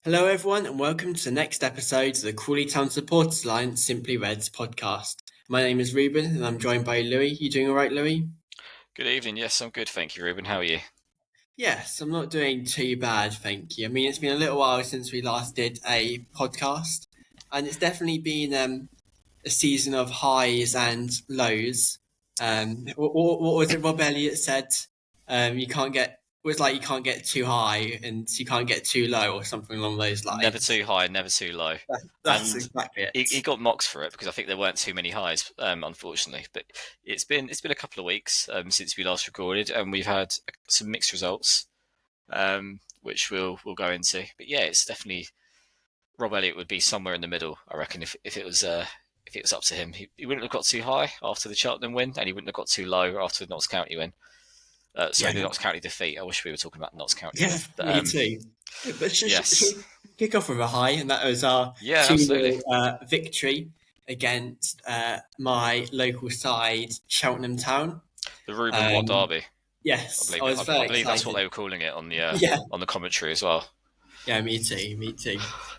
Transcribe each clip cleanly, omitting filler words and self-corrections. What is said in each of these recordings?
Hello, everyone, and welcome to the next episode of the Crawley Town Supporters Alliance Simply Reds podcast. My name is Reuben, and I'm joined by Louie. You doing all right, Louie? Good evening. Yes, I'm good, thank you, Reuben. How are you? Yes, I'm not doing too bad, thank you. I mean, it's been a little while since we last did a podcast, and it's definitely been a season of highs and lows. What was it Rob Elliott said? You can't get you can't get too high and you can't get too low, or something along those Never lines. too high, never too low. That's And exactly he it. got mocked for it because I think there weren't too many highs, unfortunately. But it's been a couple of weeks since we last recorded, and we've had some mixed results, which we'll go into. But yeah, it's definitely Rob Elliott would be somewhere in the middle, I reckon. If it was up to him, he wouldn't have got too high after the Cheltenham win, and he wouldn't have got too low after the Notts County win. Yeah, The Notts County defeat. I wish we were talking about Notts County yeah, win. But me too. But should yes, we kick off with a high? And that was our yeah, 2-0 absolutely. victory against my local side, Cheltenham Town. The Reuben Watt Um, derby. I yes, I believe it. was I very believe that's what excited. they were calling it Yeah, on the commentary as well. yeah, me too, me too.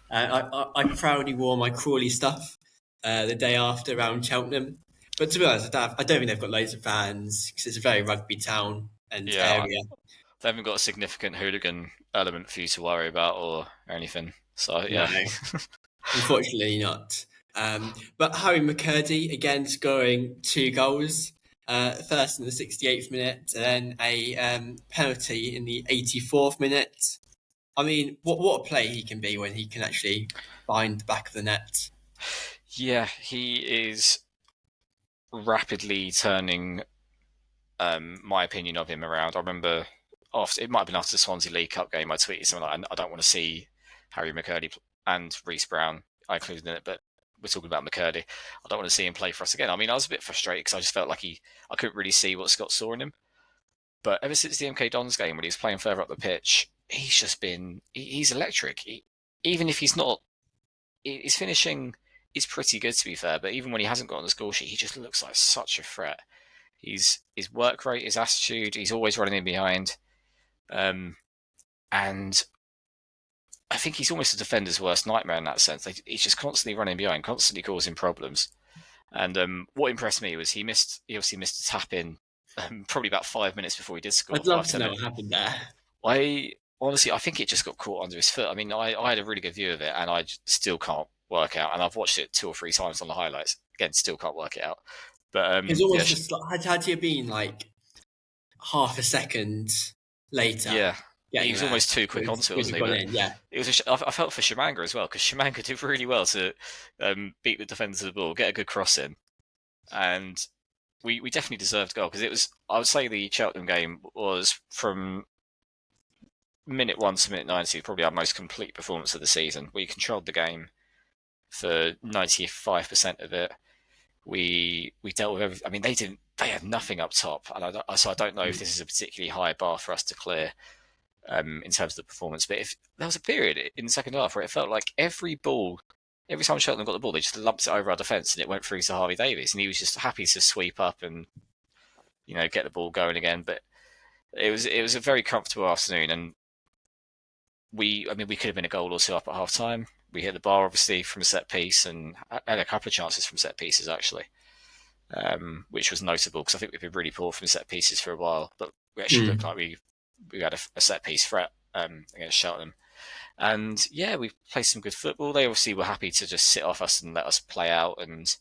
I proudly wore my Crawley stuff the day after around Cheltenham. But to be honest, I don't think they've got loads of fans because it's a very rugby town and Yeah, area. they haven't got a significant hooligan element for you to worry about or anything. So No, yeah, unfortunately not. But Harry McCurdy again scoring 2 goals. First in the 68th minute, and then a penalty in the 84th minute. I mean, what a play he can be when he can actually find the back of the net. yeah, he is rapidly turning my opinion of him around. I remember it might have been after the Swansea League Cup game. I tweeted something like, "I don't want to see Harry McCurdy and Reece Brown. I included in it, but we're talking about McCurdy. I don't want to see him play for us again." I mean, I was a bit frustrated because I just felt like I couldn't really see what Scott saw in him. But ever since the MK Dons game, when he was playing further up the pitch, he's just been he's electric. Even if he's not, his finishing is pretty good to be fair. But even when he hasn't got on the score sheet, he just looks like such a threat. His work rate, his attitude, he's always running in behind, and I think he's almost a defender's worst nightmare in that sense. He's just constantly running behind, constantly causing problems. And what impressed me was he obviously missed a tap in probably about 5 minutes before he did score. I'd love Five to ten know minutes. what happened there. I think it just got caught under his foot. I mean, I had a really good view of it, and I still can't work out. And I've watched it 2 or 3 times on the highlights. Again, still can't work it out. But It's almost just had you been like half a second later yeah, he getting was there, almost too quick onto it, would have wasn't he? gone But in. Yeah, it was I felt for Shamanga as well because Shamanga did really well to beat the defenders of the ball, get a good cross in, and we definitely deserved goal because it was. I would say the Cheltenham game was from minute 1 to minute 90 probably our most complete performance of the season. We controlled the game for 95% of it. We dealt with everything. I mean, they had nothing up top, and I don't know if this is a particularly high bar for us to clear. In terms of the performance. But if there was a period in the second half where it felt like every time Cheltenham got the ball, they just lumped it over our defence and it went through to Harvey Davies, and he was just happy to sweep up and get the ball going again. But it was a very comfortable afternoon, and we could have been a goal or two up at half time. We hit the bar obviously from a set piece and had a couple of chances from set pieces actually, which was notable because I think we've been really poor from set pieces for a while, but we actually looked like we had a set piece threat against Cheltenham. And yeah, we played some good football. They obviously were happy to just sit off us and let us play out. And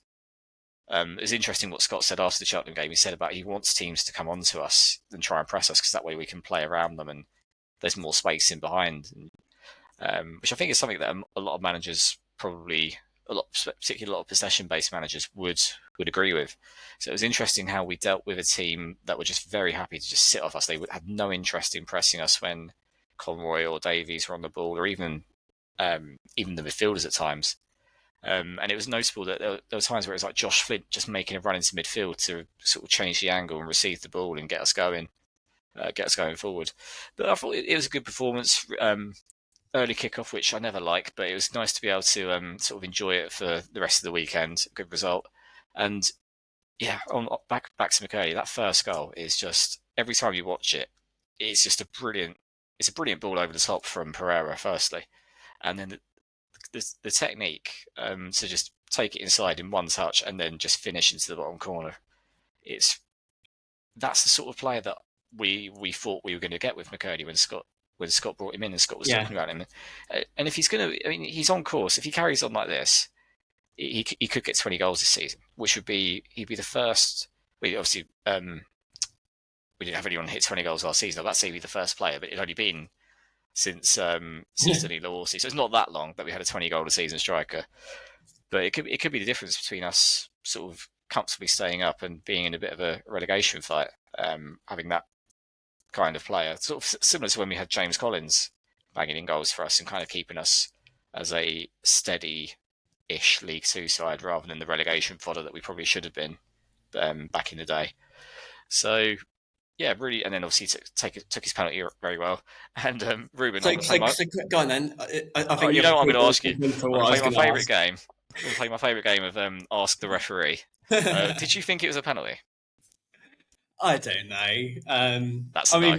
it was interesting what Scott said after the Cheltenham game. He said about he wants teams to come onto us and try and press us because that way we can play around them and there's more space in behind. Which I think is something that a lot of managers probably, particularly a lot of possession-based managers would agree with. So it was interesting how we dealt with a team that were just very happy to just sit off us. They had no interest in pressing us when Conroy or Davies were on the ball, or even the midfielders at times. And it was notable that there were times where it was like Josh Flint just making a run into midfield to sort of change the angle and receive the ball and get us going forward. But I thought it was a good performance. Early kickoff, which I never like, but it was nice to be able to sort of enjoy it for the rest of the weekend. Good result, and yeah, back to McCurdy. That first goal is just every time you watch it, it's just a brilliant ball over the top from Pereira. Firstly, and then the technique to just take it inside in one touch and then just finish into the bottom corner. That's the sort of player that we thought we were going to get with McCurdy when Scott brought him in and Scott was talking about him. And if he's going to, I mean, he's on course. If he carries on like this, he could get 20 goals this season, which would be he'd be the first. We obviously we didn't have anyone hit 20 goals last season. I'd say he'd be the first player, but it'd only been since Danilo Orsi, so it's not that long that we had a 20 goal a season striker. But it could be the difference between us sort of comfortably staying up and being in a bit of a relegation fight, having that kind of player, sort of similar to when we had James Collins banging in goals for us and kind of keeping us as a steady-ish League Two side rather than the relegation fodder that we probably should have been back in the day. So yeah, really, and then obviously took his penalty very well. And Reuben, So go on then. I think you know what I'm going to ask you. I'm going to play my favourite game. I'm going to play my favourite game of Ask the Referee. Did you think it was a penalty? I don't know. That's no.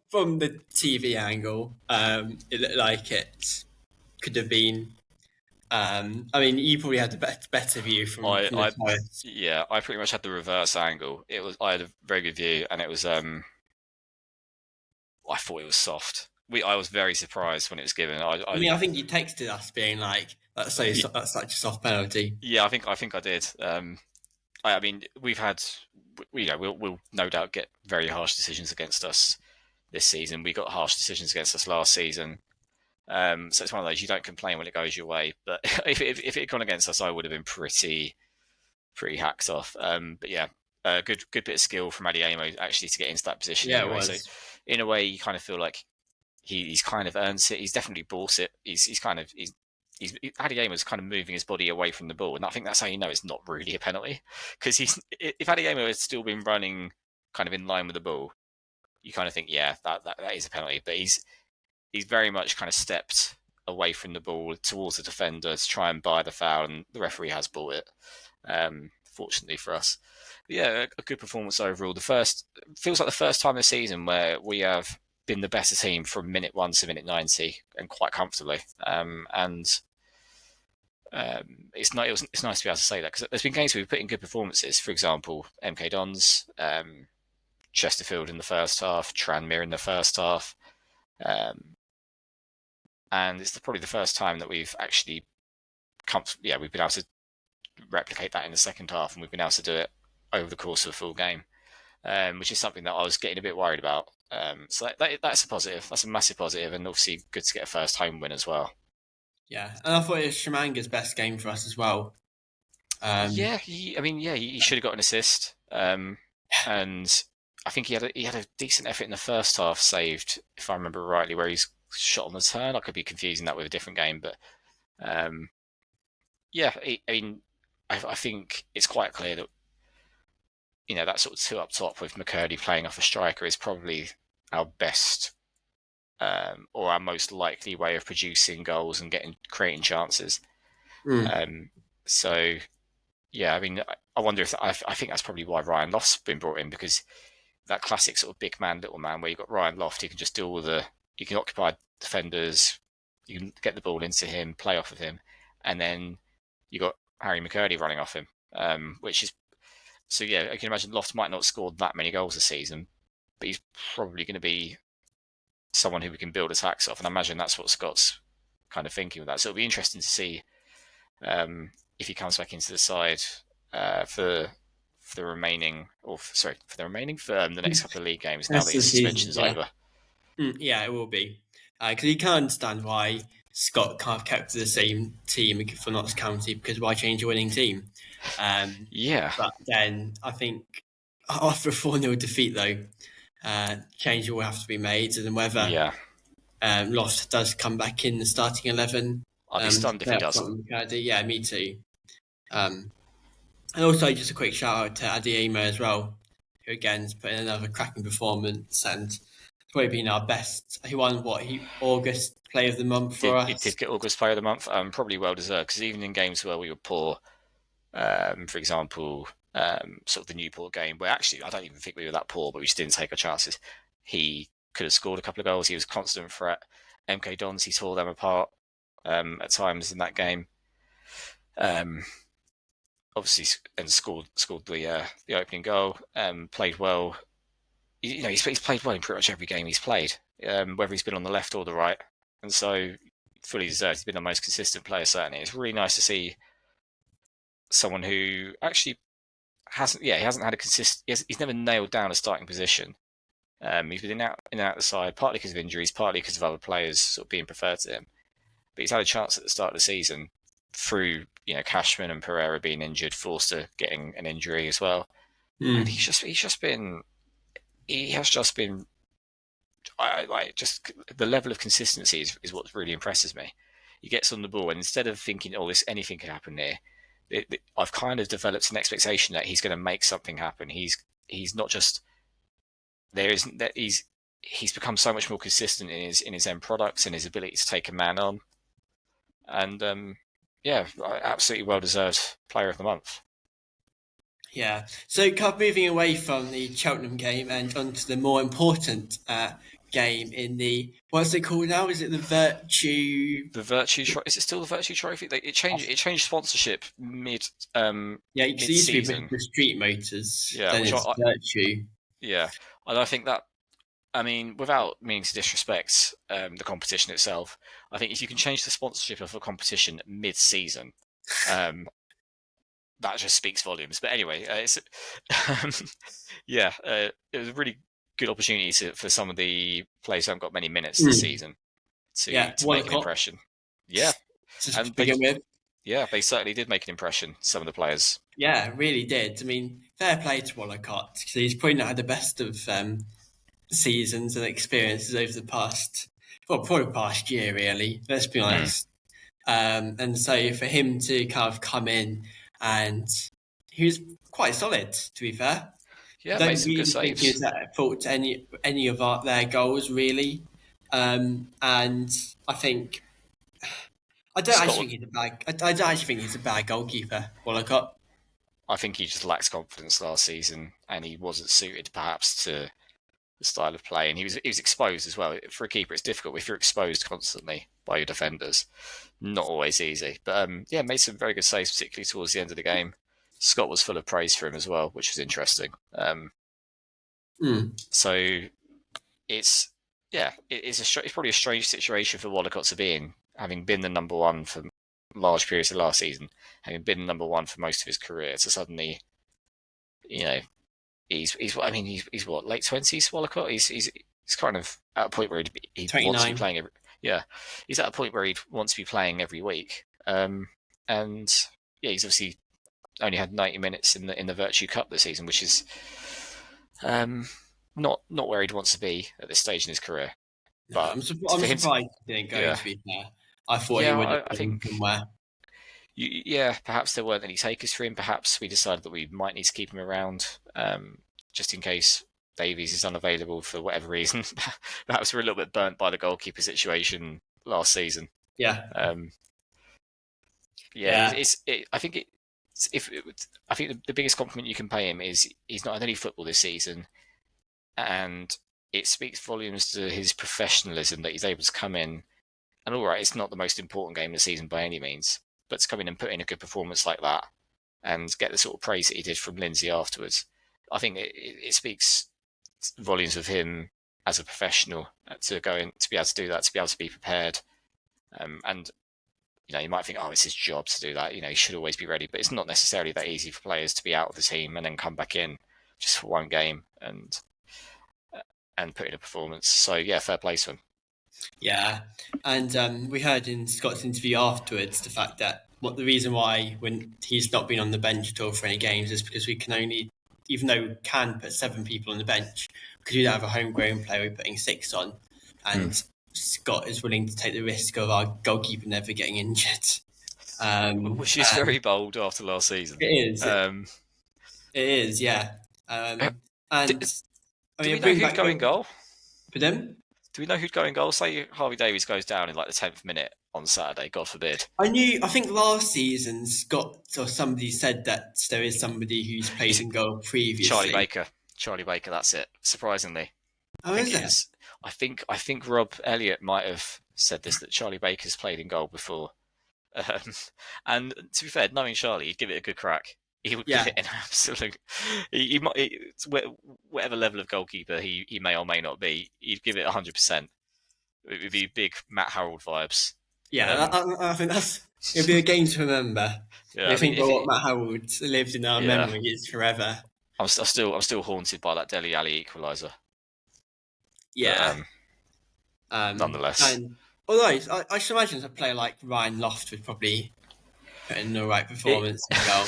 from the TV angle, it looked like it could have been. I mean, you probably had the better view from the highest. Yeah, I pretty much had the reverse angle. I had a very good view, and it was. I thought it was soft. I was very surprised when it was given. I mean, I think you texted us being like, "That's such a soft penalty." Yeah, I think I did. I mean, we've had, we'll no doubt get very harsh decisions against us this season. We got harsh decisions against us last season. So it's one of those, you don't complain when it goes your way. But if it had gone against us, I would have been pretty hacked off. But yeah, good bit of skill from Adiemo actually to get into that position. Yeah, anyway. it was. So in a way, you kind of feel like he's kind of earned it. He's definitely bought it. Adeyema's kind of moving his body away from the ball, and I think that's how you know it's not really a penalty. Because if Adeyemo had still been running kind of in line with the ball, you kind of think, yeah, that is a penalty. But he's very much kind of stepped away from the ball towards the defender to try and buy the foul, and the referee has bought it. Fortunately for us, but yeah, a good performance overall. Feels like the first time this season where we have been the better team from minute 1 to minute 90, and quite comfortably. It's nice to be able to say that, because there's been games where we've put in good performances. For example, MK Dons, Chesterfield in the first half, Tranmere in the first half, and it's probably the first time that we've actually we've been able to replicate that in the second half, and we've been able to do it over the course of a full game, which is something that I was getting a bit worried about. So that's a positive. That's a massive positive, and obviously good to get a first home win as well. Yeah, and I thought it was Shimanga's best game for us as well. He should have got an assist, and I think he had a decent effort in the first half, saved, if I remember rightly, where he's shot on the turn. I could be confusing that with a different game, but I think it's quite clear that that sort of two up top with McCurdy playing off a striker is probably our best or our most likely way of producing goals and creating chances. So yeah, I mean, I wonder if I think that's probably why Ryan Loft's been brought in, because that classic sort of big man, little man, where you've got Ryan Loft, he can just do you can occupy defenders, you can get the ball into him, play off of him, and then you got Harry McCurdy running off him, which is, so yeah, I can imagine Loft might not have scored that many goals this season, but he's probably going to be someone who we can build attacks off, and I imagine that's what Scott's kind of thinking with that. So it'll be interesting to see if he comes back into the side for the next couple of league games now that his suspension's over. Yeah, it will be, because you can understand why Scott kind of kept the same team for Notts County, because why change a winning team? But then I think after a 4-0 defeat, though, change will have to be made, and whether Loft does come back in the starting 11. I'd be stunned if he does. Yeah, me too. And also, just a quick shout out to Adiemo as well, who again has put in another cracking performance and probably been our best. He won August Player of the Month for us. He did get August Player of the Month, probably well deserved, because even in games where we were poor, for example, sort of the Newport game, where actually I don't even think we were that poor, but we just didn't take our chances. He could have scored a couple of goals. He was a constant threat, MK Dons, he tore them apart at times in that game. Obviously, and scored the opening goal. Played well. He's played well in pretty much every game he's played, whether he's been on the left or the right, and so fully deserved. He's been the most consistent player, certainly. It's really nice to see someone who actually he hasn't had a he's never nailed down a starting position. He's been in and out of the side, partly because of injuries, partly because of other players sort of being preferred to him. But he's had a chance at the start of the season through, Cashman and Pereira being injured, Forster getting an injury as well, and he has just been. Just the level of consistency is what really impresses me. He gets on the ball, and instead of thinking, "Oh, anything could happen here," I've kind of developed an expectation that he's going to make something happen. He's not just he's become so much more consistent in his end products and his ability to take a man on, and absolutely well deserved player of the month. Yeah. So, kind of moving away from the Cheltenham game and onto the more important game in the, what's it called now? Is it the Vertue? The Vertue is it still the Vertue Trophy? It changed sponsorship mid Yeah, because it used to be season. the Street Motors. Yeah, Then it's Vertue. Yeah, and I think that, I mean, without meaning to disrespect the competition itself, I think if you can change the sponsorship of a competition mid-season, that just speaks volumes. But anyway, it was a really good opportunity for some of the players who haven't got many minutes this season to make an impression. Yeah, to begin with. Yeah, they certainly did make an impression, some of the players. Yeah, really did. I mean, fair play to Wallacott, because he's probably not had the best of seasons and experiences over the past year, really. Let's be honest. And so for him to kind of come in, and he was quite solid, to be fair. Yeah, Don't made some really good think saves. he was at fault to any of their goals, really. And I think I don't actually think he's a bad goalkeeper, Wallacott. I think he just lacks confidence last season, and he wasn't suited perhaps to the style of play, and he was exposed as well. For a keeper, it's difficult if you're exposed constantly by your defenders. Not always easy, but made some very good saves, particularly towards the end of the game. Scott was full of praise for him as well, which was interesting. So it's probably a strange situation for Wallacott to be in, having been the number one for large periods of last season, having been number one for most of his career. So suddenly, he's what, late 20s, Wallacott? He's kind of at a point where he wants to be playing he's at a point where he'd want to be playing every week. He's obviously only had 90 minutes in the Vertue Cup this season, which is not where he'd want to be at this stage in his career. No, but I'm surprised he didn't go, to be fair. I thought he would have been somewhere. Perhaps there weren't any takers for him. Perhaps we decided that we might need to keep him around just in case Davies is unavailable for whatever reason. Perhaps we're a little bit burnt by the goalkeeper situation last season. Yeah. I think the biggest compliment you can pay him is he's not had any football this season, and it speaks volumes to his professionalism that he's able to come in. And all right, it's not the most important game of the season by any means, but to come in and put in a good performance like that and get the sort of praise that he did from Lindsay afterwards, I think it speaks volumes of him as a professional to go in, to be able to do that, to be able to be prepared. And you might think, it's his job to do that. He should always be ready, but it's not necessarily that easy for players to be out of the team and then come back in just for one game and put in a performance. So yeah, fair play to him. Yeah, and we heard in Scott's interview afterwards the fact that the reason why when he's not been on the bench at all for any games is because we can only, even though we can put 7 people on the bench, because we don't have a homegrown player, we're putting 6 on, and Scott is willing to take the risk of our goalkeeper never getting injured. Which is very bold after last season. It is. It is, yeah. Do we know who'd go in goal? For them? Do we know who'd go in goal? Say Harvey Davies goes down in like the 10th minute on Saturday, God forbid. I think last season Scott or somebody said that there is somebody who's played in goal previously. Charlie Baker, that's it. Surprisingly. Oh, is it? I think Rob Elliott might have said this, that Charlie Baker's played in goal before. And to be fair, knowing Charlie, he'd give it a good crack. He would give it an absolute. He might, whatever level of goalkeeper he may or may not be, he'd give it 100%. It would be big Matt Harrold vibes. Yeah, I think it'll be a game to remember. Yeah, I think what Matt Harwood lived in our memories forever. I'm still haunted by that Dele Alli equaliser. Yeah. But, nonetheless. And although I should imagine a player like Ryan Loft would probably put in the right performance in goal.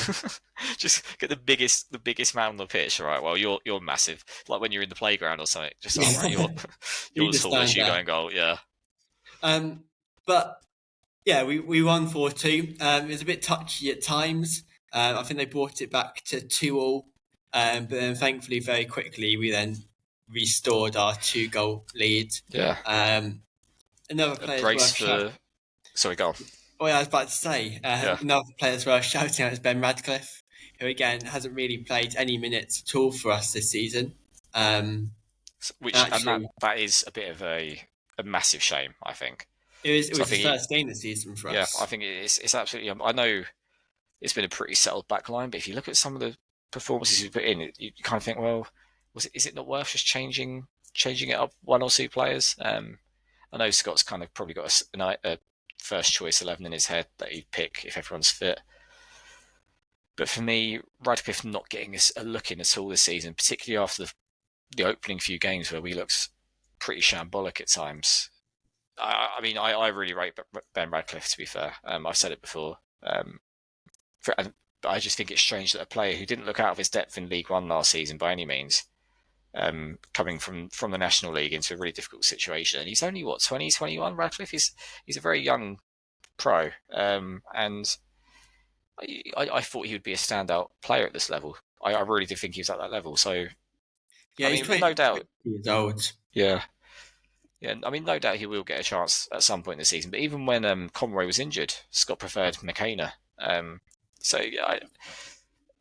Just get the biggest man on the pitch, right? Well, you're massive. Like when you're in the playground or something. Just you're the tallest. You go in goal. Yeah. But yeah, we won 4-2. It was a bit touchy at times. I think they brought it back to 2-2. But then thankfully, very quickly, we then restored our 2-goal lead. Yeah. Another player. Sorry, go on. Oh yeah, I was about to say, another player as well shouting out is Ben Radcliffe, who again hasn't really played any minutes at all for us this season. That is a bit of a massive shame, I think. It was his first game this season for us. Yeah, I think it's absolutely. I know it's been a pretty settled back line, but if you look at some of the performances he's put in, you kind of think, well, is it not worth just changing it up one or two players? I know Scott's kind of probably got a first choice 11 in his head that he'd pick if everyone's fit. But for me, Radcliffe not getting a look in at all this season, particularly after the opening few games where we looked pretty shambolic at times. I mean, I really rate Ben Radcliffe, to be fair. I've said it before. But I just think it's strange that a player who didn't look out of his depth in League One last season by any means, coming from the National League into a really difficult situation. And he's only, 20, 21, Radcliffe? He's a very young pro. And I thought he would be a standout player at this level. I really did think he was at that level. So, yeah, I mean, no doubt. He's old. Yeah. Yeah, I mean, no doubt he will get a chance at some point this season. But even when Conroy was injured, Scott preferred McKenna.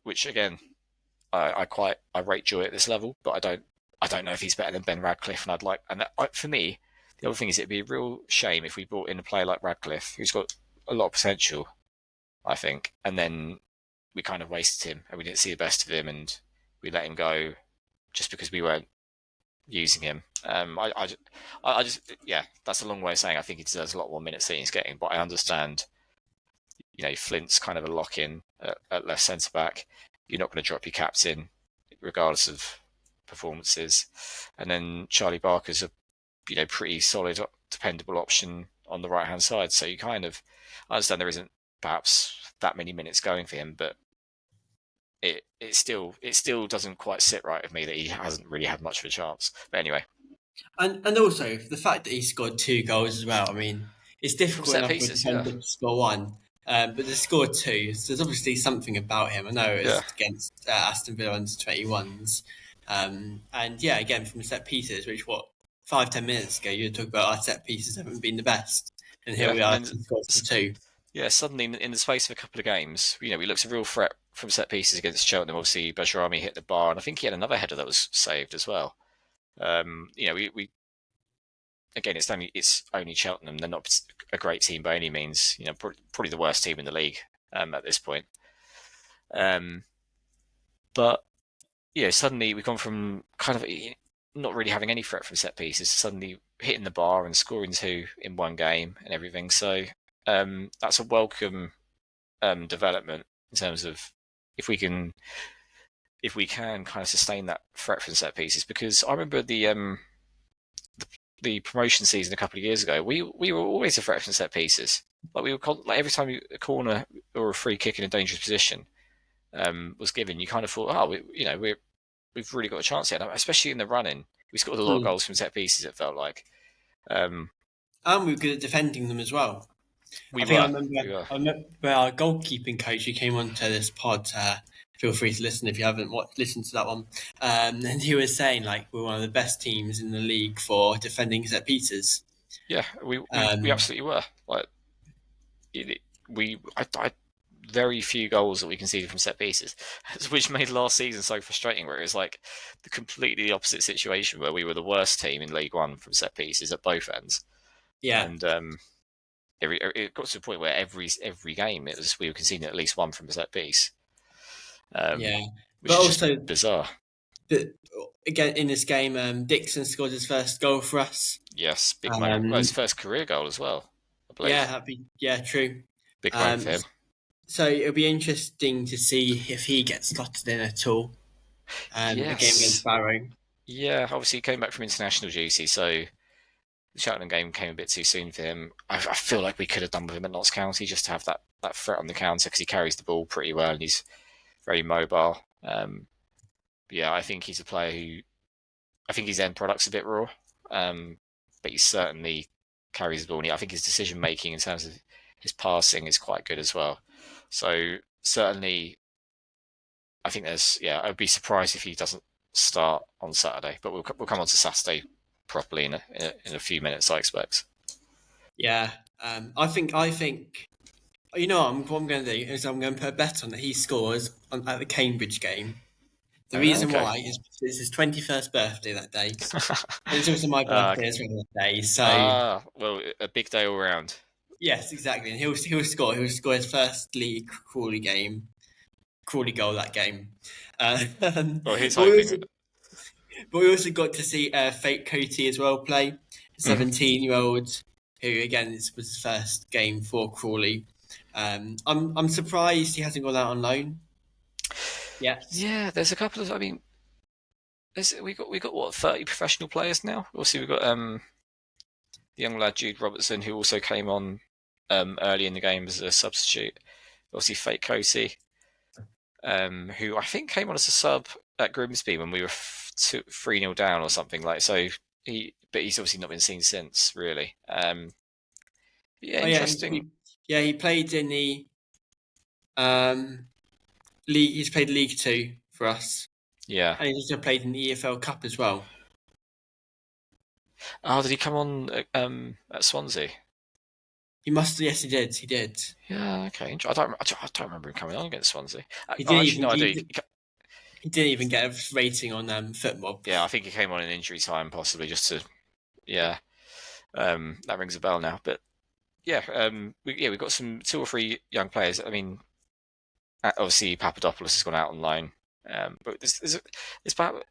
Which again, I rate Joy at this level, but I don't know if he's better than Ben Radcliffe. And for me, the other thing is it'd be a real shame if we brought in a player like Radcliffe, who's got a lot of potential, I think, and then we kind of wasted him and we didn't see the best of him and we let him go just because we weren't using him. I just that's a long way of saying I think he deserves a lot more minutes than he's getting, but I understand, Flint's kind of a lock-in at left centre-back. You're not going to drop your captain regardless of performances. And then Charlie Barker's a pretty solid, dependable option on the right-hand side. So you kind of, I understand there isn't perhaps that many minutes going for him, but it still doesn't quite sit right with me that he hasn't really had much of a chance. But anyway. And also the fact that he scored 2 goals as well. I mean, it's difficult enough to score one, but to score 2, so there's obviously something about him. I know it's against Aston Villa under 21s, and again from set pieces, which 5-10 minutes ago you were talking about our set pieces haven't been the best, and here we are to score 2. Yeah, suddenly in the space of a couple of games, we looked a real threat from set pieces against Cheltenham. Obviously, Bajrami hit the bar, and I think he had another header that was saved as well. We again, it's only Cheltenham. They're not a great team by any means. Probably the worst team in the league at this point. But suddenly we've gone from kind of not really having any threat from set pieces to suddenly hitting the bar and scoring 2 in one game and everything. So that's a welcome development in terms of if we can kind of sustain that threat from set pieces. Because I remember the promotion season a couple of years ago, we were always a threat from set pieces. Like we were every time a corner or a free kick in a dangerous position was given, you kind of thought, we've really got a chance here, especially in the running. We scored a lot of goals from set pieces. It felt like, and we were good at defending them as well. I remember our goalkeeping coach who came onto this pod. Feel free to listen if you haven't listened to that one. And he was saying we're one of the best teams in the league for defending set pieces. Yeah, we absolutely were. I very few goals that we conceded from set pieces, which made last season so frustrating. Where it was the completely opposite situation, where we were the worst team in League One from set pieces at both ends. Yeah. And it got to the point where every game we were conceding at least one from a set piece, Yeah. which But is just also, bizarre. again, in this game, Dixon scored his first goal for us. Yes, big moment. Well, his first career goal as well, I believe. Yeah, true. Big moment for him. So it'll be interesting to see if he gets slotted in at all. A game against Yes. Barrow. Yeah, obviously he came back from international duty, so the Cheltenham game came a bit too soon for him. I feel like we could have done with him at Notts County just to have that threat on the counter, because he carries the ball pretty well and he's very mobile. Yeah, I think he's a player who, I think his end product's a bit raw, but he certainly carries the ball. And I think his decision making in terms of his passing is quite good as well. So certainly, I think I'd be surprised if he doesn't start on Saturday. But we'll come on to Saturday properly in a few minutes, I expect. Yeah, I think. You know what I'm going to do is I'm going to put a bet on that he scores at the Cambridge game. The reason Okay. why is it's his 21st birthday that day. It's also my birthday as well that day. So well, a big day all round. yes, exactly, and he'll score. He'll score his first league Crawley goal that game. Well, he's but, we hoping. also, but we also got to see Fake Coty as well play, 17-year-old who again was his first game for Crawley. I'm surprised he hasn't gone out on loan yet. Yeah, there's a couple of. I mean, we got what, 30 professional players now. Obviously, we've got the young lad Jude Robertson, who also came on early in the game as a substitute. Obviously, Fake Coty, who I think came on as a sub at Grimsby when we were 3-0 down or something like. So but he's obviously not been seen since, really. Yeah, Oh interesting. he played in the league. He's played League Two for us, Yeah. and he's also played in the EFL Cup as well. Oh, did he come on at Swansea? He must. Yes, he did. He did. Yeah. Okay. I don't remember him coming on against Swansea. He Oh, didn't actually, even. no, I do. He didn't even get a rating on football. Yeah, I think he came on in injury time, possibly just to. Yeah. That rings a bell now. But yeah, we've got some 2 or 3 young players. I mean, obviously Papadopoulos has gone out on loan, but there's about,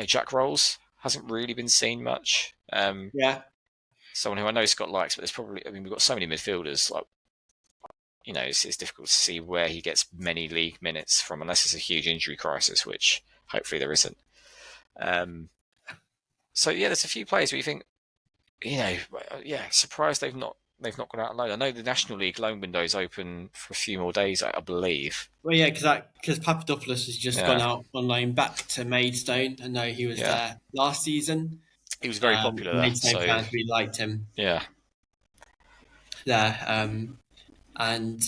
Jack Rolls hasn't really been seen much. Yeah. Someone who I know Scott likes, but there's probably, I mean, we've got so many midfielders, like, it's difficult to see where he gets many league minutes from, unless it's a huge injury crisis, which hopefully there isn't. So yeah, there's a few players where you think, surprised they've not gone out on loan. I know the National League loan window is open for a few more days, I believe. Well, yeah, because Papadopoulos has just gone Yeah. out on loan back to Maidstone. I know he was there last season. He was very popular there. Maidstone So fans really liked him. yeah. There, and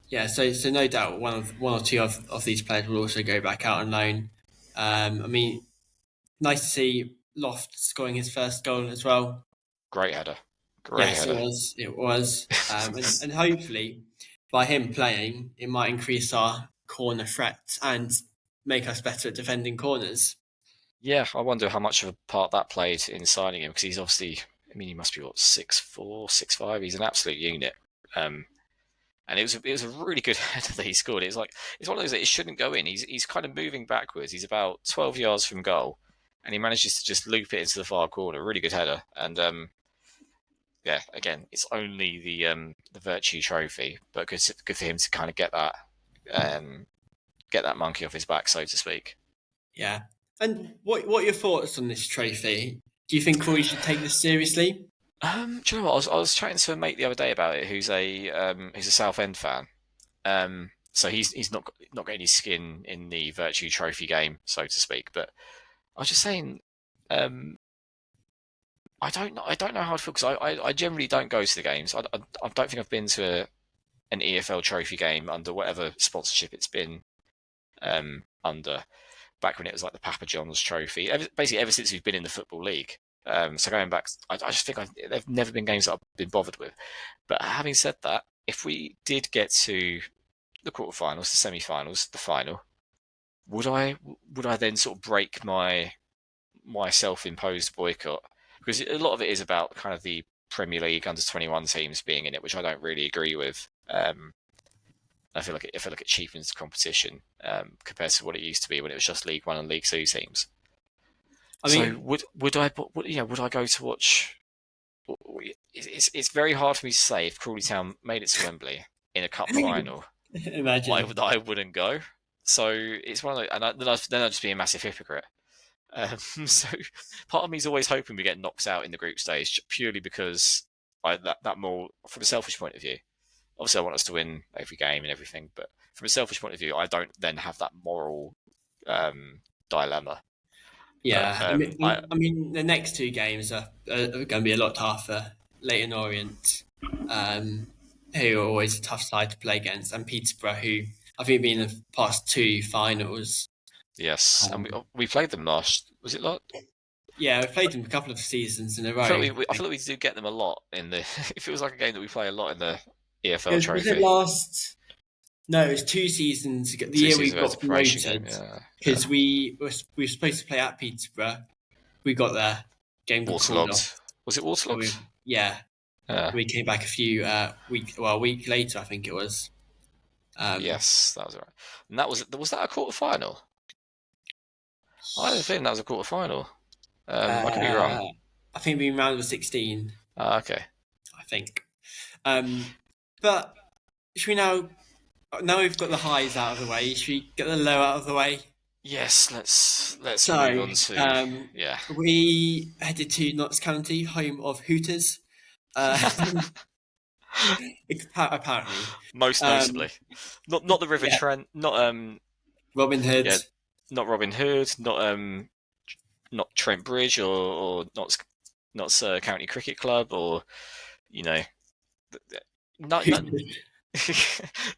yeah, so no doubt one or two of these players will also go back out on loan. I mean, nice to see Loft scoring his first goal as well. Great header. Yes, it was. And hopefully by him playing, it might increase our corner threat and make us better at defending corners. Yeah, I wonder how much of a part that played in signing him, because he's obviously, I mean, he must be 6'4", 6'5". He's an absolute unit. And it was a really good header that he scored. It's one of those that it shouldn't go in. He's kind of moving backwards. He's about 12 yards from goal, and he manages to just loop it into the far corner. Really good header. And yeah, again, it's only the Vertue trophy, but good for him to kind of get that monkey off his back, so to speak. Yeah. And what are your thoughts on this trophy? Do you think Crawley should take this seriously? Do you know what? I was chatting to a mate the other day about it, who's a Southend fan. So he's not getting his skin in the Vertue trophy game, so to speak. But I was just saying, I don't know how to feel, because I generally don't go to the games. I don't think I've been to an EFL trophy game under whatever sponsorship it's been under, back when it was like the Papa John's trophy. Basically, ever since we've been in the Football League. So going back, I just think there've never been games that I've been bothered with. But having said that, if we did get to the quarterfinals, the semi-finals, the final, would I then sort of break my self-imposed boycott? Because a lot of it is about kind of the Premier League under-21 teams being in it, which I don't really agree with. I feel like it cheapens the competition compared to what it used to be when it was just League One and League Two teams. I So mean, would I go to watch? It's very hard for me to say if Crawley Town made it to Wembley in a cup final. imagine. I wouldn't go. So it's one of those, and then I'd just be a massive hypocrite. So part of me is always hoping we get knocked out in the group stage purely because that more from a selfish point of view. Obviously, I want us to win every game and everything, but from a selfish point of view, I don't then have that moral dilemma. But Yeah, I mean, the next two games are going to be a lot tougher. Leighton Orient, who are always a tough side to play against, and Peterborough, who I think been in the past two finals. yes, and we played them last. Was it last? Yeah, we've played them a couple of seasons in a row. I feel like we do get them a lot in the. If it was like a game that we play a lot in the EFL Was it Trophy. last? No, it was 2 seasons ago. The year we got promoted, because we were supposed to play at Peterborough. We got there. Game got called off. Was it waterlogged? Yeah. We came back a week later, I think it was. Yes, that was right. And was that a quarter final? I don't think that was a quarter final. I could be wrong. I think we round of 16. Okay. I think. But should we now we've got the highs out of the way, should we get the low out of the way? Yes, let's move on to we headed to Notts County, home of Hooters. Apparently, most notably, not the River Trent, not Robin Hood, not Robin Hood, not Trent Bridge or not County Cricket Club, or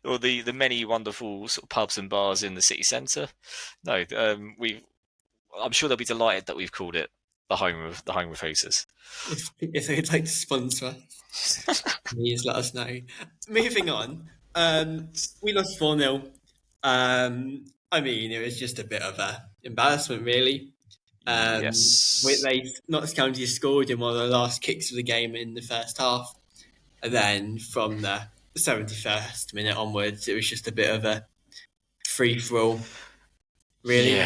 or the many wonderful sort of pubs and bars in the city centre. No, I'm sure they'll be delighted that we've called it the home of Hooters. If they'd like to sponsor us, please let us know. Moving on, we lost 4-0. I mean, it was just a bit of an embarrassment, really. Yes. Notts County scored in one of the last kicks of the game in the first half. And then from the 71st minute onwards, it was just a bit of a free-for-all, really.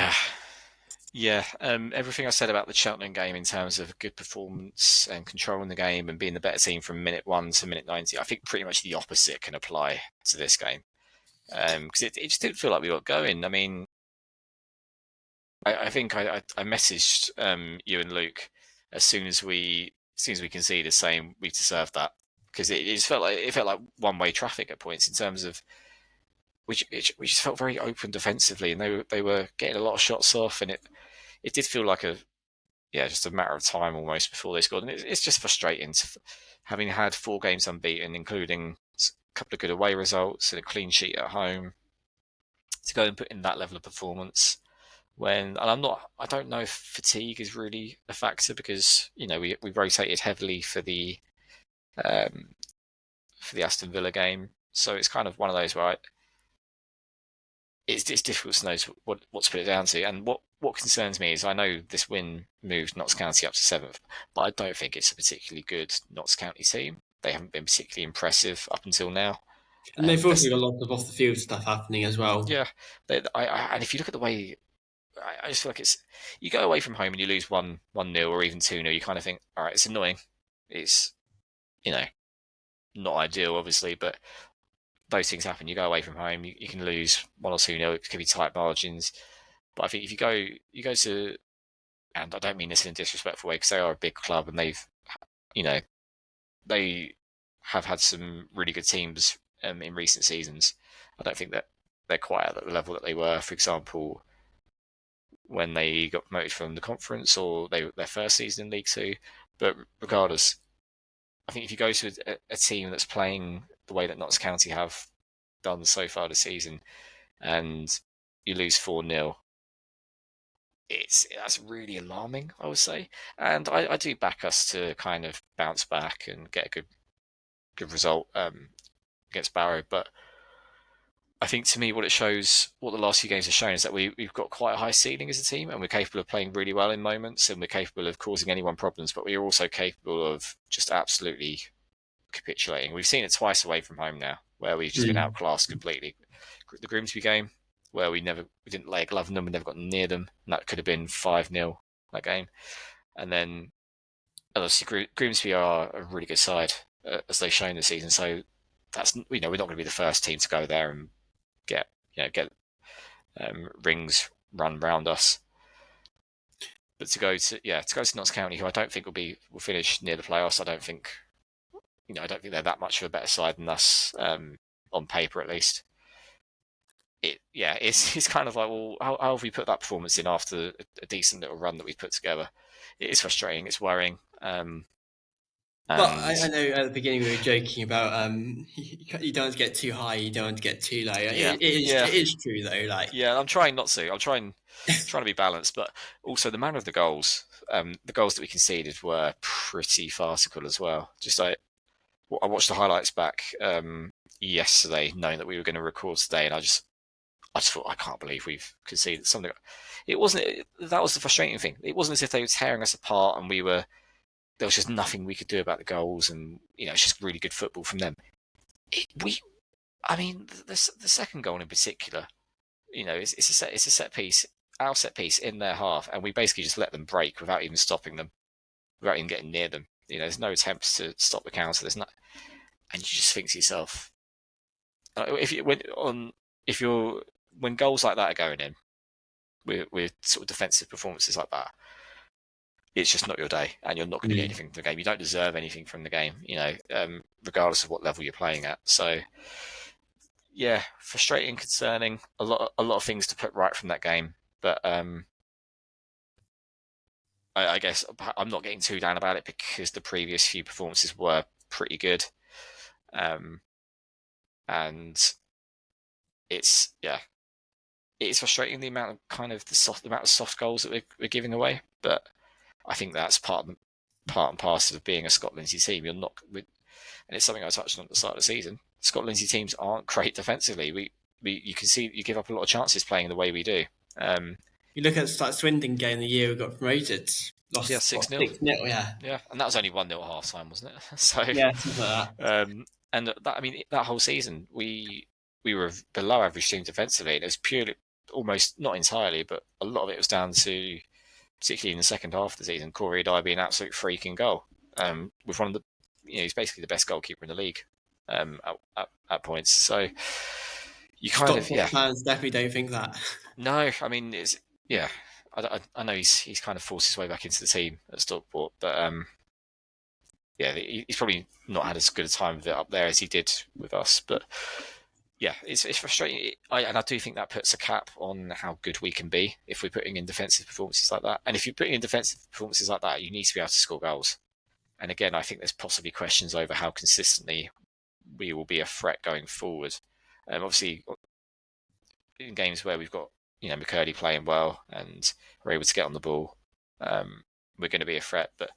Yeah. Everything I said about the Cheltenham game in terms of good performance and controlling the game and being the better team from minute 1 to minute 90, I think pretty much the opposite can apply to this game. Because it just didn't feel like we got going. I mean, I think I messaged you and Luke as soon as we conceded, saying we deserved that, because it just felt like one-way traffic at points in terms of we just felt very open defensively, and they were getting a lot of shots off, and it did feel like just a matter of time almost before they scored, and it's just frustrating having had 4 games unbeaten, including a couple of good away results and a clean sheet at home, to go and put in that level of performance. I don't know if fatigue is really a factor, because we rotated heavily for the Aston Villa game, so it's kind of one of those where it's difficult to know what to put it down to. And what concerns me is, I know this win moved Notts County up to 7th, but I don't think it's a particularly good Notts County team. They haven't been particularly impressive up until now. And they've also got a lot of off the field stuff happening as well. Yeah, and if you look at the way, I just feel like you go away from home and you lose 1-0 or even 2-0, you kind of think, all right, it's annoying. It's not ideal, obviously, but those things happen. You go away from home, you can lose 1 or 2-0. It could be tight margins. But I think if you go to, and I don't mean this in a disrespectful way, because they are a big club and they have had some really good teams in recent seasons. I don't think that they're quite at the level that they were, for example, when they got promoted from the conference, or their first season in League Two. But regardless, I think if you go to a team that's playing the way that Notts County have done so far this season, and you lose 4-0, that's really alarming, I would say. And I do back us to kind of bounce back and get a good result against Barrow. But I think to me, what it shows, what the last few games have shown, is that we've got quite a high ceiling as a team, and we're capable of playing really well in moments, and we're capable of causing anyone problems. But we are also capable of just absolutely capitulating. We've seen it twice away from home now, where we've just been outclassed completely. The Grimsby game, where we didn't lay a glove on them, we never got near them, and that could have been 5-0 that game. And then obviously Grimsby are a really good side, as they've shown this season. So that's, we're not going to be the first team to go there and get rings run round us. But to go to Notts County, who I don't think will finish near the playoffs. I don't think they're that much of a better side than us, on paper at least. It's kind of like, well, how have we put that performance in after a decent little run that we've put together? It is frustrating. It's worrying. But I know at the beginning we were joking about you don't want to get too high, you don't want to get too low. It is true though. Like, yeah, I'm trying not to. I'm trying to be balanced, but also the manner of the goals. The goals that we conceded were pretty farcical as well. Just like, I watched the highlights back yesterday, knowing that we were going to record today, and I just thought, I can't believe we've conceded something. It wasn't. That was the frustrating thing. It wasn't as if they were tearing us apart, and there was just nothing we could do about the goals, and it's just really good football from them. The second goal in particular, it's a set piece, our set piece in their half, and we basically just let them break without even stopping them, without even getting near them. There's no attempts to stop the counter. There's not, and you just think to yourself, when goals like that are going in, with sort of defensive performances like that, it's just not your day, and you're not going to get anything from the game. You don't deserve anything from the game, regardless of what level you're playing at. So, yeah, frustrating, concerning. A lot of things to put right from that game, but I guess I'm not getting too down about it because the previous few performances were pretty good, and it's frustrating the amount of soft goals that we're giving away, but I think that's part and parcel of being a Scott Lindsay team. And it's something I touched on at the start of the season. Scott Lindsay teams aren't great defensively. You can see you give up a lot of chances playing the way we do. You look at Swindon game the year we got promoted. Lost 6-0. 6-0, yeah. Yeah, and that was only 1-0 at half time, wasn't it? So yeah, something like that. And that whole season we were below average team defensively. And it was purely, almost not entirely, but a lot of it was down to, particularly in the second half of the season, Corey Dye being an absolute freak in goal. With one of the, he's basically the best goalkeeper in the league at points. So you kind of fans definitely don't think that. No, I mean I know he's kind of forced his way back into the team at Stockport, but he's probably not had as good a time with it up there as he did with us. But yeah, it's frustrating. I do think that puts a cap on how good we can be if we're putting in defensive performances like that. And if you're putting in defensive performances like that, you need to be able to score goals. And again, I think there's possibly questions over how consistently we will be a threat going forward. Obviously, in games where we've got McCurdy playing well and we're able to get on the ball, we're going to be a threat. But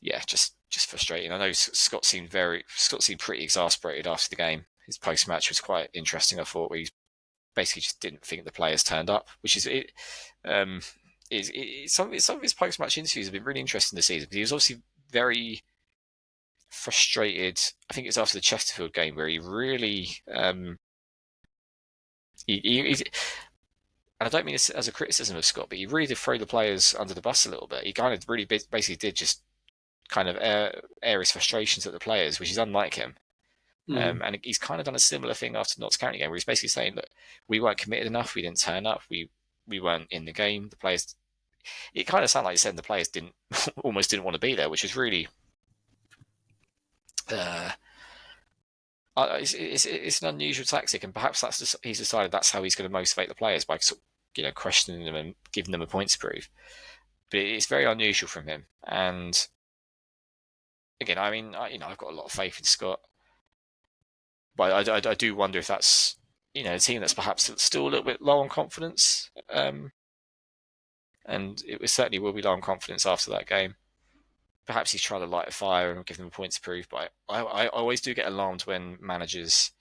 yeah, just frustrating. I know Scott seemed pretty exasperated after the game. His post match was quite interesting. I thought he basically just didn't think the players turned up, which is it. Some of his post match interviews have been really interesting this season. He was obviously very frustrated. I think it was after the Chesterfield game where he really and I don't mean this as a criticism of Scott, but he really did throw the players under the bus a little bit. He kind of really basically did just kind of air his frustrations at the players, which is unlike him. And he's kind of done a similar thing after the Notts County game, where he's basically saying that we weren't committed enough, we didn't turn up, we weren't in the game. The players, it kind of sounded like he said the players almost didn't want to be there, which is really, it's an unusual tactic, and perhaps he's decided that's how he's going to motivate the players by questioning them and giving them a point to prove. But it's very unusual from him, and again, I mean, I've got a lot of faith in Scott. But I do wonder if that's a team that's perhaps still a little bit low on confidence, and it certainly will be low on confidence after that game. Perhaps he's trying to light a fire and give them a point to prove. But I always do get alarmed when managers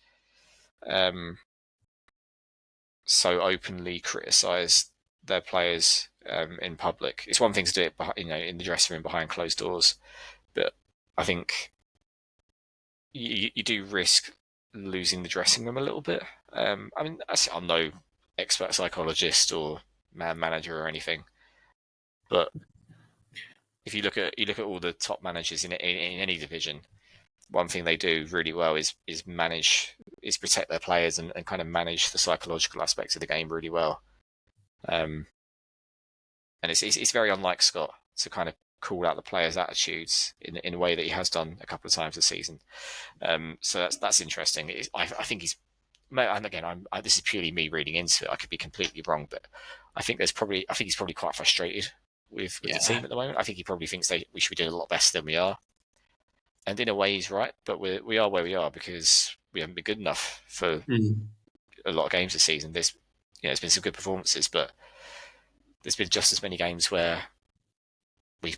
so openly criticise their players in public. It's one thing to do it, in the dressing room behind closed doors, but I think you do risk losing the dressing room a little bit. I mean, I'm no expert psychologist or manager or anything, but if you look at all the top managers in any division, one thing they do really well is protect their players and kind of manage the psychological aspects of the game really well. And it's very unlike Scott to kind of call out the players' attitudes in a way that he has done a couple of times this season. So that's interesting. I think he's, and again, this is purely me reading into it. I could be completely wrong, but I think he's probably quite frustrated with the team at the moment. I think he probably thinks we should be doing a lot better than we are. And in a way, he's right, but we are where we are because we haven't been good enough for a lot of games this season. There's been some good performances, but there's been just as many games where we've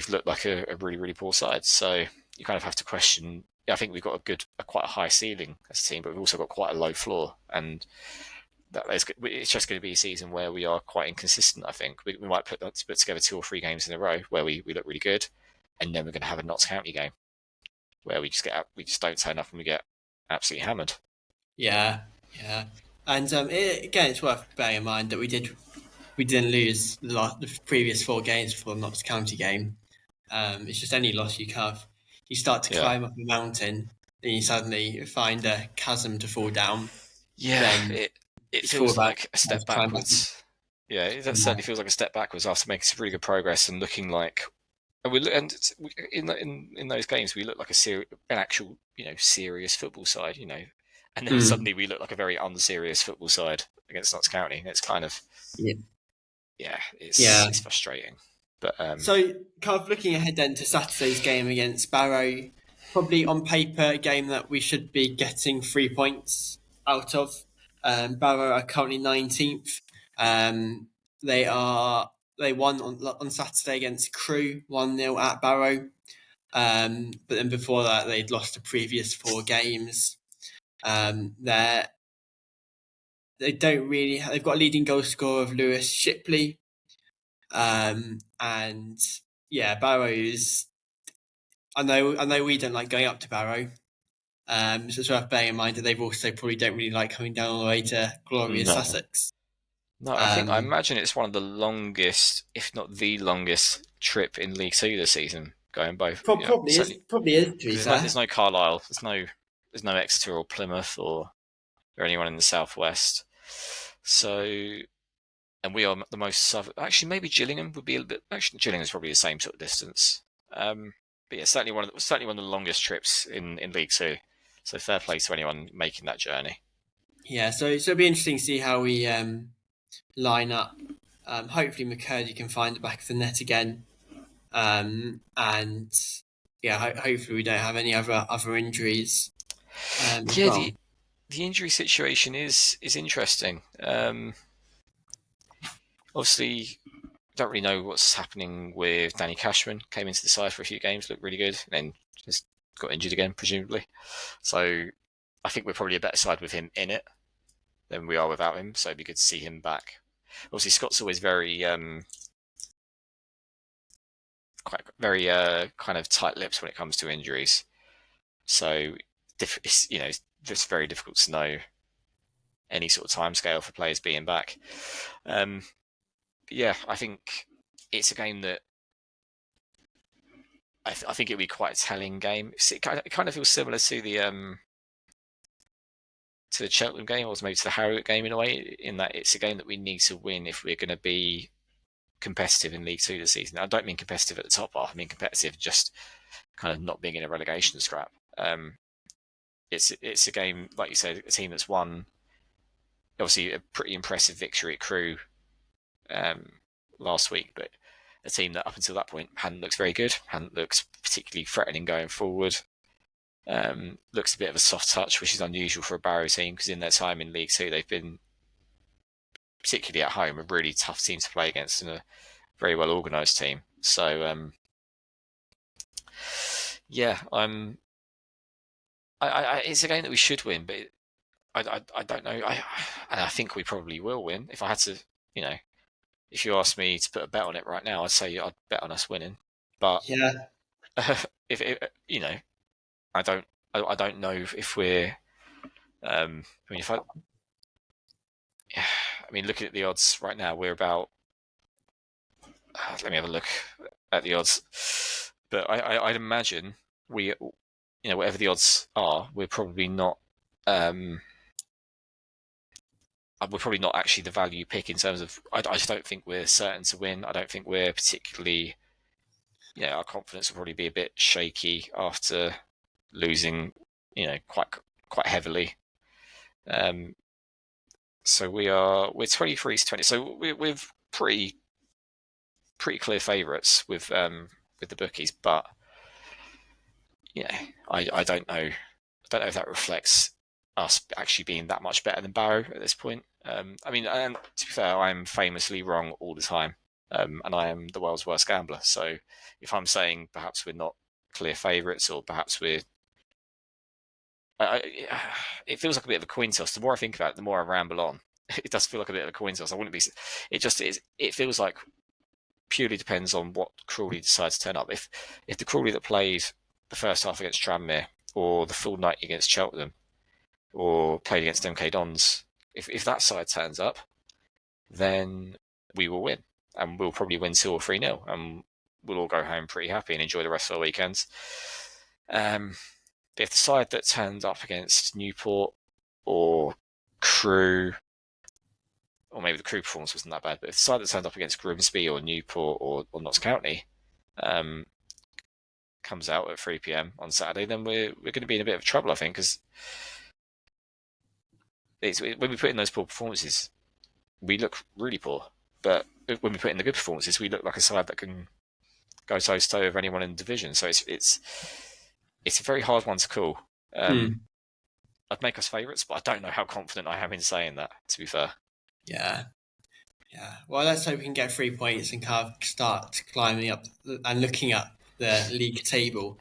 looked like a really, really poor side. So you kind of have to question. I think we've got quite a high ceiling as a team, but we've also got quite a low floor, and it's just going to be a season where we are quite inconsistent. I think we might put together 2 or 3 games in a row where we look really good, and then we're going to have a Notts County game where we just don't turn up and we get absolutely hammered. Yeah. And again, it's worth bearing in mind that we didn't lose the previous 4 games for the Notts County game. It's just any loss you start to climb up a mountain, then you suddenly find a chasm to fall down. Yeah, then it feels like a step backwards. Yeah, that certainly feels like a step backwards after making some really good progress and looking like. And in those games we look like an actual serious football side, and then suddenly we look like a very unserious football side against Notts County. It's kind of it's frustrating. But so kind of looking ahead then to Saturday's game against Barrow, probably on paper a game that we should be getting 3 points out of. Barrow are currently 19th. They won on Saturday against Crewe 1-0 at Barrow. But then before that, they'd lost the previous 4 games. They've got a leading goal scorer of Lewis Shipley. And Barrow's. I know we don't like going up to Barrow. So it's worth bearing in mind that they've also probably don't really like coming down all the way to glorious Sussex. No, I imagine it's one of the longest, if not the longest, trip in League Two this season. Going both, probably is. There's no Carlisle, there's no Exeter or Plymouth or anyone in the southwest. So, and we are the most southern. Actually, maybe Gillingham would be a bit. Actually, Gillingham's probably the same sort of distance. But yeah, certainly one of the longest trips in League Two. So fair play to anyone making that journey. Yeah, so it'll be interesting to see how we line up. Hopefully McCurdy can find the back of the net again. And hopefully we don't have any other injuries. The injury situation is interesting. Obviously, don't really know what's happening with Danny Cashman. Came into the side for a few games, looked really good, and then just got injured again, presumably. So I think we're probably a better side with him in it than we are without him. So it'd be good to see him back. Obviously, Scott's always very kind of tight-lipped when it comes to injuries. So it's just very difficult to know any sort of timescale for players being back. I think it's a game that I think it'll be quite a telling game. It kind of feels similar to the Cheltenham game, or maybe to the Harrogate game in a way, in that it's a game that we need to win if we're going to be competitive in League Two this season. I don't mean competitive at the top half. I mean competitive just kind of not being in a relegation scrap. It's a game, like you said, a team that's won, obviously a pretty impressive victory at Crewe last week, but a team that up until that point hadn't looked very good, hadn't looked particularly threatening going forward. Looks a bit of a soft touch, which is unusual for a Barrow team, because in their time in League Two they've been, particularly at home, a really tough team to play against and a very well organised team. So it's a game that we should win, but I don't know. And I think we probably will win. If I had to, if you asked me to put a bet on it right now, I'd say I'd bet on us winning. But Yeah. if I don't know if we're. I mean, looking at the odds right now, we're about. Let me have a look at the odds. But I'd imagine we, whatever the odds are, we're probably not. We're probably not actually the value pick in terms of. I just don't think we're certain to win. I don't think we're particularly. Our confidence will probably be a bit shaky after losing, quite heavily. So we're 23-20. So we're pretty clear favourites with the bookies, but I don't know. I don't know if that reflects us actually being that much better than Barrow at this point. And to be fair, I'm famously wrong all the time, and I am the world's worst gambler. So if I'm saying perhaps we're not clear favourites, or perhaps we're, it feels like a bit of a coin toss. The more I think about it, the more I ramble on. It does feel like a bit of a coin toss. I wouldn't be. It just is. It feels like purely depends on what Crawley decides to turn up. If the Crawley that played the first half against Tranmere, or the full night against Cheltenham, or played against MK Dons, if that side turns up, then we will win, and we'll probably win 2 or 3-0, and we'll all go home pretty happy and enjoy the rest of our weekends. If the side that turned up against Newport or Crewe, or maybe the Crewe performance wasn't that bad, but if the side that turned up against Grimsby or Newport or Notts County comes out at 3 p.m. on Saturday, then we're going to be in a bit of trouble, I think, because when we put in those poor performances, we look really poor. But when we put in the good performances, we look like a side that can go toe-to-toe with anyone in the division. So it's a very hard one to call. I'd make us favourites, but I don't know how confident I am in saying that, to be fair. Yeah. Well, let's hope we can get 3 points and kind of start climbing up and looking up the league table.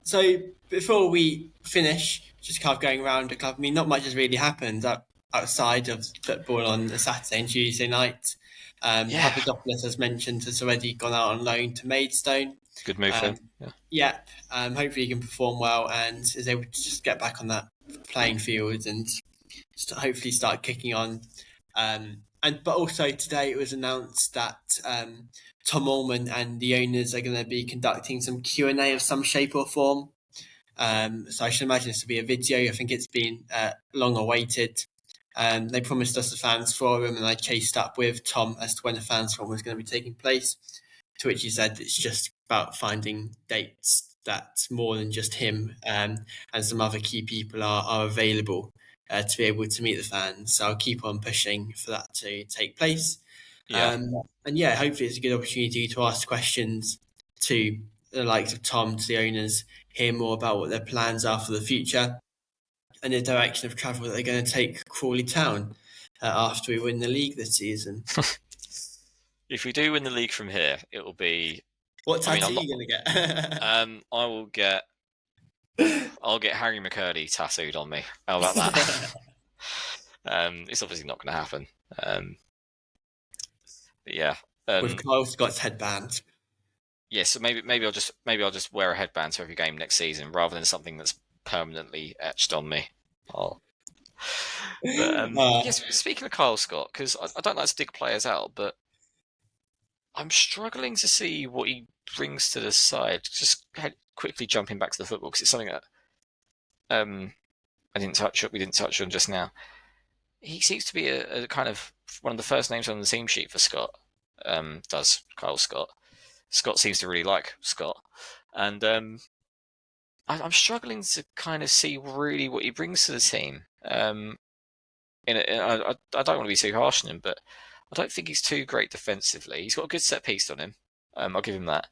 So before we finish, just kind of going around the club, not much has really happened outside of football on a Saturday and Tuesday night. Papadopoulos, as mentioned, has already gone out on loan to Maidstone. Good move for him. Hopefully he can perform well and is able to just get back on that playing field and hopefully start kicking on. But also today it was announced that Tom Allman and the owners are going to be conducting some Q&A of some shape or form. So I should imagine this will be a video. I think it's been long awaited. They promised us a fans forum, and I chased up with Tom as to when the fans forum was going to be taking place, to which he said it's just about finding dates that more than just him and some other key people are available to be able to meet the fans. So I'll keep on pushing for that to take place. Hopefully it's a good opportunity to ask questions to the likes of Tom, to the owners, hear more about what their plans are for the future and the direction of travel that they're going to take Crawley Town after we win the league this season. If we do win the league from here, it will be. What tattoo are you going to get? I'll get Harry McCurdy tattooed on me. How about that? It's obviously not going to happen. With Kyle Scott's headband. Yeah, so maybe I'll just wear a headband to every game next season rather than something that's permanently etched on me. Speaking of Kyle Scott, because I don't like to dig players out, but I'm struggling to see what he brings to the side. Just quickly jumping back to the football, because it's something that we didn't touch on just now. He seems to be a kind of one of the first names on the team sheet for Scott. Does Kyle Scott? Scott seems to really like Scott, and I'm struggling to kind of see really what he brings to the team. I don't want to be too harsh on him, but I don't think he's too great defensively. He's got a good set piece on him. I'll give him that.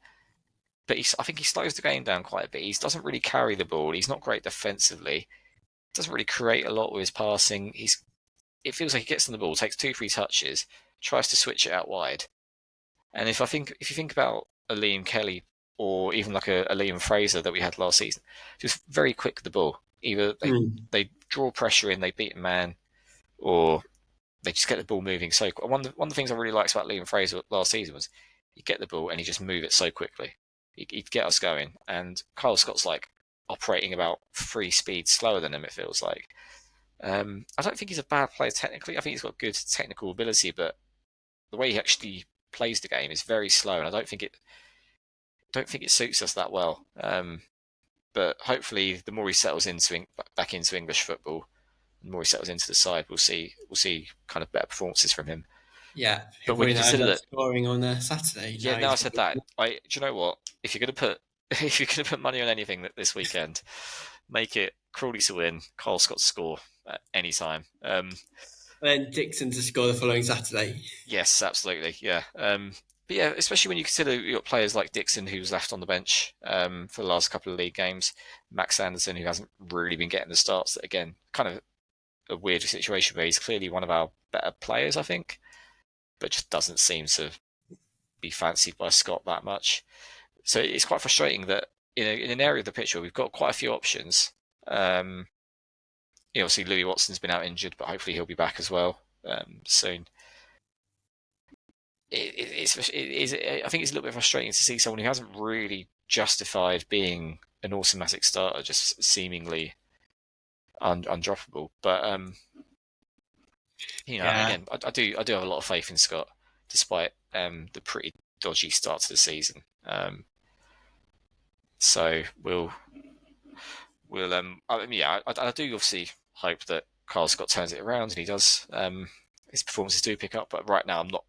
But I think he slows the game down quite a bit. He doesn't really carry the ball. He's not great defensively. Doesn't really create a lot with his passing. It feels like he gets on the ball, takes 2-3 touches, tries to switch it out wide. And if you think about a Liam Kelly or even like a Liam Fraser that we had last season, just very quick with the ball. Either they draw pressure in, they beat a man, or they just get the ball moving so quick. One of the things I really liked about Liam Fraser last season was he'd get the ball and he'd just move it so quickly. He'd get us going. And Kyle Scott's like operating about 3 speeds slower than him, it feels like. I don't think he's a bad player technically. I think he's got good technical ability, but the way he actually plays the game is very slow, and I don't think it suits us that well. But hopefully, the more he settles back into English football, the more he settles into the side, we'll see kind of better performances from him. Yeah, But he'll when probably you end consider up that, scoring on a Saturday. yeah, now I said that, do you know what? If you're gonna put money on anything this weekend, make it Crawley to win, Kyle Scott to score at any time. Then Dixon to score the following Saturday. Yes, absolutely, yeah. But yeah, especially when you consider you've got players like Dixon, who's left on the bench for the last couple of league games, Max Anderson, who hasn't really been getting the starts. That again, kind of a weird situation where he's clearly one of our better players, I think, but just doesn't seem to be fancied by Scott that much. So it's quite frustrating that in an area of the pitch where we've got quite a few options. Obviously Louis Watson's been out injured, but hopefully he'll be back as well soon. I think it's a little bit frustrating to see someone who hasn't really justified being an automatic starter just seemingly undroppable. But again, I do have a lot of faith in Scott, despite the pretty dodgy start to the season. So I do obviously hope that Carl Scott turns it around and he does. His performances do pick up, but right now I'm not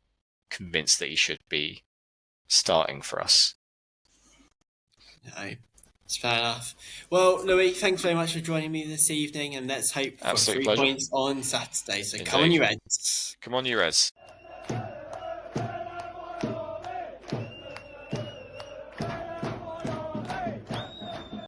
convinced that he should be starting for us. No, it's fair enough. Well, Louis, thanks very much for joining me this evening, and let's hope for Absolute 3 pleasure. points on Saturday. So Indeed. come on, you Reds. Come on, you Reds.